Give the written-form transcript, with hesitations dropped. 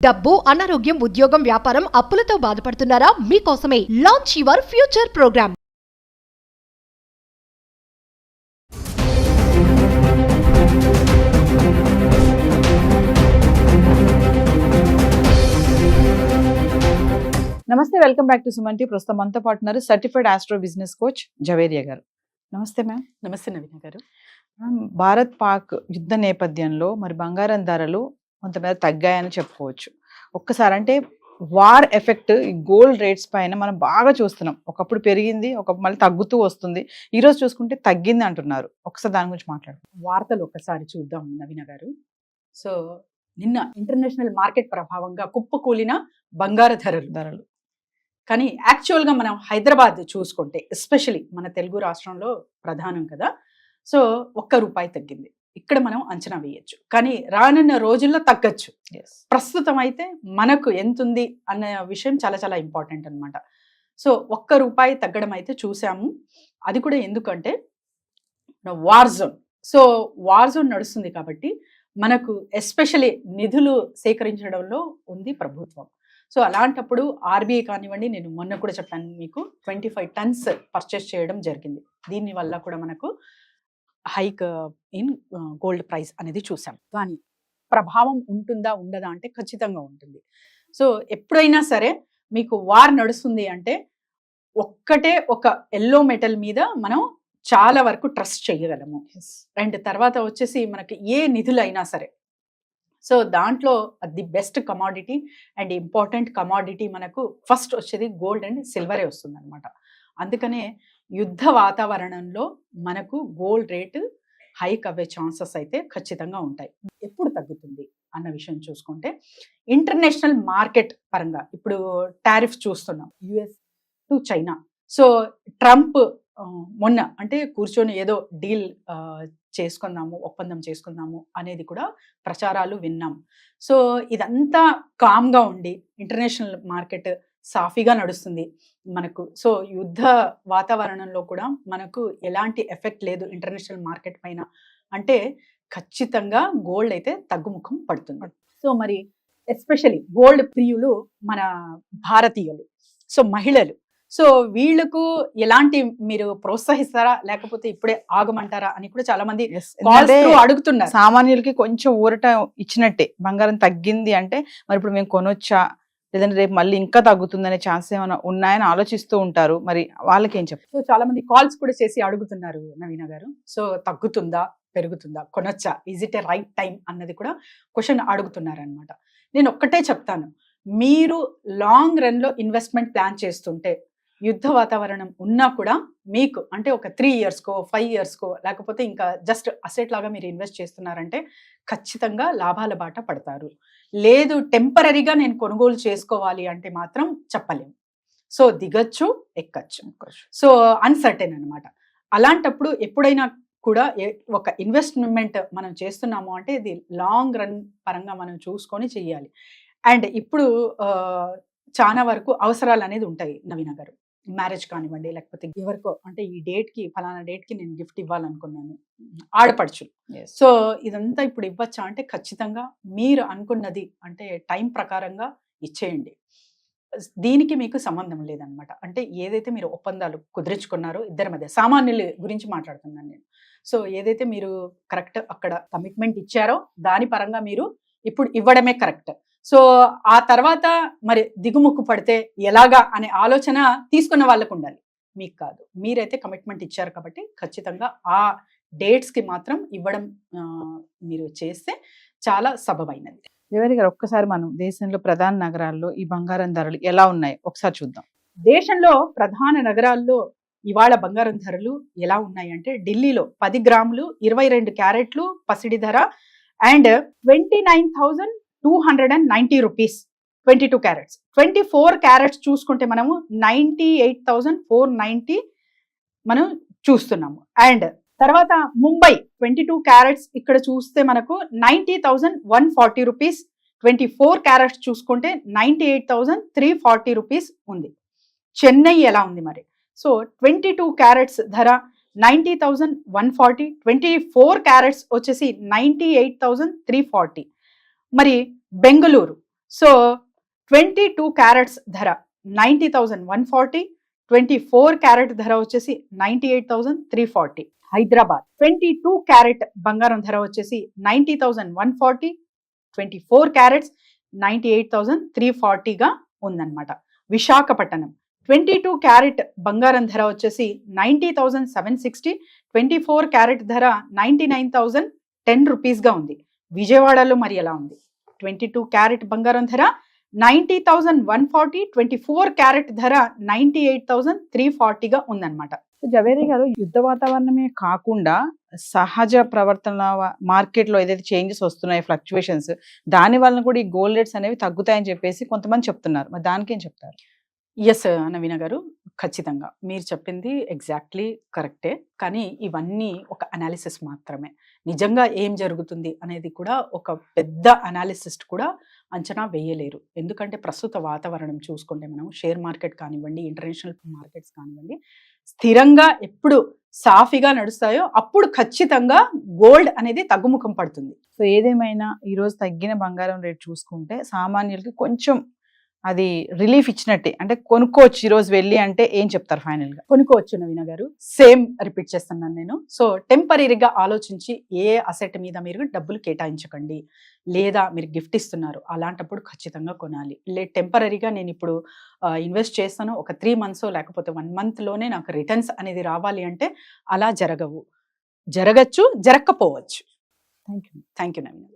డబ్బు, అనారోగ్యం, ఉద్యోగం, వ్యాపారం, అప్పులతో బాధపడుతున్నారా? మీకోసమే లాంచ్ యువర్ ఫ్యూచర్ ప్రోగ్రామ్. నమస్తే, welcome back to Suman T. ప్రస్తుతం మనతో పాటు ఉన్నారు certified astro business coach Javeria గారు. నమస్తే మ్యామ్. నమస్తే నవీన గారు. భారత్ పాక్ యుద్ధ నేపథ్యంలో మరి బంగారం ధరలు కొంతమేర తగ్గాయని చెప్పుకోవచ్చు. ఒక్కసారి అంటే వార్ ఎఫెక్ట్ ఈ గోల్డ్ రేట్స్ పైన మనం బాగా చూస్తున్నాం. ఒకప్పుడు పెరిగింది, ఒకప్పుడు మళ్ళీ తగ్గుతూ వస్తుంది. ఈ రోజు చూసుకుంటే తగ్గింది అంటున్నారు. ఒకసారి దాని గురించి మాట్లాడు. వార్తలు ఒకసారి చూద్దాం నవీన గారు. సో నిన్న ఇంటర్నేషనల్ మార్కెట్ ప్రభావంగా కుప్పకూలిన బంగారు ధరలు కానీ యాక్చువల్గా మనం హైదరాబాద్ చూసుకుంటే, ఎస్పెషలీ మన తెలుగు రాష్ట్రంలో ప్రధానం కదా, సో ₹1 తగ్గింది. ఇక్కడ మనం అంచనా వేయచ్చు, కానీ రానున్న రోజుల్లో తగ్గచ్చు. ప్రస్తుతం అయితే మనకు ఎంత ఉంది అన్న విషయం చాలా చాలా ఇంపార్టెంట్ అనమాట. సో ₹1 తగ్గడం అయితే చూసాము. అది కూడా ఎందుకంటే war zone. So war zone నడుస్తుంది కాబట్టి మనకు ఎస్పెషలీ నిధులు సేకరించడంలో ఉంది ప్రభుత్వం. సో అలాంటప్పుడు ఆర్బీఐ కానివ్వండి, నేను మొన్న కూడా చెప్పాను మీకు, 25 టన్స్ పర్చేస్ చేయడం జరిగింది. దీనివల్ల కూడా మనకు హైక్ ఇన్ గోల్డ్ ప్రైస్ అనేది చూసాం. కానీ ప్రభావం ఉంటుందా ఉండదా అంటే ఖచ్చితంగా ఉంటుంది. సో ఎప్పుడైనా సరే మీకు వార్ నడుస్తుంది అంటే ఒక్కటే ఒక ఎల్లో మెటల్ మీద మనం చాలా వరకు ట్రస్ట్ చేయగలము. అండ్ తర్వాత వచ్చేసి మనకి ఏ నిధులైనా సరే, సో దాంట్లో the best commodity and important commodity మనకు ఫస్ట్ వచ్చేది గోల్డ్ అండ్ సిల్వరే వస్తుంది అనమాట. అందుకనే యుద్ధ వాతావరణంలో మనకు గోల్డ్ రేటు హైక్ అవ్వే ఛాన్సెస్ అయితే ఖచ్చితంగా ఉంటాయి. ఎప్పుడు తగ్గుతుంది అన్న విషయం చూసుకుంటే, ఇంటర్నేషనల్ మార్కెట్ పరంగా ఇప్పుడు టారిఫ్ చూస్తున్నాం US to China. So Trump మొన్న అంటే కూర్చొని ఏదో డీల్ చేసుకుందాము, ఒప్పందం చేసుకుందాము అనేది కూడా ప్రచారాలు విన్నాం. సో ఇదంతా కామ్గా ఉండి ఇంటర్నేషనల్ మార్కెట్ సాఫీగా నడుస్తుంది మనకు. సో యుద్ధ వాతావరణంలో కూడా మనకు ఎలాంటి ఎఫెక్ట్ లేదు ఇంటర్నేషనల్ మార్కెట్ పైన అంటే ఖచ్చితంగా గోల్డ్ అయితే తగ్గుముఖం పడుతుంది. సో మరి ఎస్పెషలీ గోల్డ్ ప్రియులు మన భారతీయులు, సో మహిళలు, సో వీళ్ళకు ఎలాంటి మీరు ప్రోత్సహిస్తారా లేకపోతే ఇప్పుడే ఆగమంటారా అని కూడా చాలా మంది అడుగుతున్నారు. సామాన్యులకి కొంచెం ఊరట ఇచ్చినట్టే, బంగారం తగ్గింది అంటే మరి ఇప్పుడు మేము కొనొచ్చా, లేదంటే రేపు మళ్ళీ ఇంకా తగ్గుతుందనే ఛాన్స్ ఏమైనా ఉన్నాయని ఆలోచిస్తూ ఉంటారు. మరి వాళ్ళకి ఏం చెప్తారు? సో చాలా మంది కాల్స్ కూడా చేసి అడుగుతున్నారు నవీన గారు. సో తగ్గుతుందా, పెరుగుతుందా, కొనొచ్చా, is it a right time అన్నది కూడా క్వశ్చన్ అడుగుతున్నారు అనమాట. నేను ఒక్కటే చెప్తాను, మీరు లాంగ్ రన్ లో ఇన్వెస్ట్మెంట్ ప్లాన్ చేస్తుంటే యుద్ధ వాతావరణం ఉన్నా కూడా మీకు అంటే ఒక 3 yearsకో 5 yearsకో లేకపోతే ఇంకా జస్ట్ అసెట్ లాగా మీరు ఇన్వెస్ట్ చేస్తున్నారంటే ఖచ్చితంగా లాభాల బాట పడతారు. లేదు టెంపరీగా నేను కొనుగోలు చేసుకోవాలి అంటే మాత్రం చెప్పలేము. సో దిగచ్చు, ఎక్కచ్చు. సో అన్సర్టెన్ అనమాట. అలాంటప్పుడు ఎప్పుడైనా కూడా ఒక ఇన్వెస్ట్మెంట్ మనం చేస్తున్నాము అంటే ఇది లాంగ్ రన్ పరంగా మనం చూసుకొని చెయ్యాలి. అండ్ ఇప్పుడు చాలా వరకు అవసరాలు అనేది ఉంటాయి నవీన గారు. మ్యారేజ్ కానివ్వండి, లేకపోతే ఎవరికో అంటే ఈ డేట్కి ఫలానా డేట్కి నేను గిఫ్ట్ ఇవ్వాలనుకున్నాను, ఆడపడుచులు. సో ఇదంతా ఇప్పుడు ఇవ్వచ్చా అంటే ఖచ్చితంగా మీరు అనుకున్నది అంటే టైం ప్రకారంగా ఇచ్చేయండి. దీనికి మీకు సంబంధం లేదనమాట. అంటే ఏదైతే మీరు ఒప్పందాలు కుదిరించుకున్నారో ఇద్దరి మధ్య, సామాన్యుల గురించి మాట్లాడుతున్నాను నేను. సో ఏదైతే మీరు కరెక్ట్ అక్కడ కమిట్మెంట్ ఇచ్చారో దాని పరంగా మీరు ఇప్పుడు ఇవ్వడమే కరెక్ట్. సో ఆ తర్వాత మరి దిగుముక్కు పడితే ఎలాగా అనే ఆలోచన తీసుకున్న వాళ్ళకు ఉండాలి, మీకు కాదు. మీరైతే కమిట్మెంట్ ఇచ్చారు కాబట్టి ఖచ్చితంగా ఆ డేట్స్కి మాత్రం ఇవ్వడం మీరు చేస్తే చాలా సబబైనది. జవేరియా గారు, ఒక్కసారి మనం దేశంలో ప్రధాన నగరాల్లో ఈ బంగారం ధరలు ఎలా ఉన్నాయి ఒకసారి చూద్దాం. దేశంలో ప్రధాన నగరాల్లో ఇవాళ బంగారం ధరలు ఎలా ఉన్నాయి అంటే, ఢిల్లీలో 10 గ్రాములు 22 క్యారెట్లు పసిడి ధర అండ్ 29,290 రూపీస్ 22 క్యారెట్స్. 24 క్యారెట్స్ చూసుకుంటే మనము 98,490 మనం చూస్తున్నాము. అండ్ తర్వాత ముంబై 22 క్యారెట్స్ ఇక్కడ చూస్తే మనకు 90,140 రూపీస్. 24 క్యారెట్స్ చూసుకుంటే 98,340 రూపీస్ ఉంది. చెన్నై ఎలా ఉంది మరి? సో 22 క్యారెట్స్ ధర 90,140, 24 క్యారెట్స్ వచ్చేసి 98,340. మరి బెంగళూరు సో 22 క్యారెట్స్ ధర 90,140, 24 క్యారెట్ ధర వచ్చేసి 98,340. హైదరాబాద్ 22 క్యారెట్ బంగారం ధర వచ్చేసి 90,140, 24 క్యారెట్స్ 98,340గా ఉందన్నమాట. విశాఖపట్నం 22 క్యారెట్ బంగారం ధర వచ్చేసి 90,760, 24 క్యారెట్ ధర 99,010 రూపీస్గా ఉంది. విజయవాడలో మరి ఎలా ఉంది? 22 క్యారెట్ బంగారం ధర 90,140, 24 క్యారెట్ ధర 98,340గా ఉందన్నమాట. జవేరి గారు, యుద్ధ వాతావరణమే కాకుండా సహజ ప్రవర్తన మార్కెట్లో ఏదైతే చేంజెస్ వస్తున్నాయి, ఫ్లక్చువేషన్స్, దాని వలన కూడా ఈ గోల్డ్ రేట్స్ అనేవి తగ్గుతాయని చెప్పేసి కొంతమంది చెప్తున్నారు. మరి దానికి ఏం చెప్తారు? ఎస్ నవీన గారు, ఖచ్చితంగా మీరు చెప్పింది ఎగ్జాక్ట్లీ కరెక్టే. కానీ ఇవన్నీ ఒక అనాలిసిస్ మాత్రమే. నిజంగా ఏం జరుగుతుంది అనేది కూడా ఒక పెద్ద అనాలిసిస్ట్ కూడా అంచనా వేయలేరు. ఎందుకంటే ప్రస్తుత వాతావరణం చూసుకుంటే మనం షేర్ మార్కెట్ కానివ్వండి, ఇంటర్నేషనల్ మార్కెట్స్ కానివ్వండి, స్థిరంగా ఎప్పుడు సాఫీగా నడుస్తాయో అప్పుడు ఖచ్చితంగా గోల్డ్ అనేది తగ్గుముఖం పడుతుంది. సో ఏదేమైనా ఈరోజు తగ్గిన బంగారం రేట్ చూసుకుంటే సామాన్యులకి కొంచెం అది రిలీఫ్ ఇచ్చినట్టే. అంటే కొనుక్కోవచ్చు ఈరోజు వెళ్ళి అంటే ఏం చెప్తారు ఫైనల్ గా? కొనుక్కోవచ్చు నవీన గారు. సేమ్ రిపీట్ చేస్తున్నాను నేను. సో టెంపరీగా ఆలోచించి ఏ అసెట్ మీద మీరు డబ్బులు కేటాయించకండి. లేదా మీరు గిఫ్ట్ ఇస్తున్నారు, అలాంటప్పుడు ఖచ్చితంగా కొనాలి. టెంపరీగా నేను ఇప్పుడు ఇన్వెస్ట్ చేస్తాను, ఒక 3 months లేకపోతే 1 monthలోనే నాకు రిటర్న్స్ అనేది రావాలి అంటే అలా జరగవు. జరగచ్చు, జరగకపోవచ్చు. Thank you. Thank you Naveena.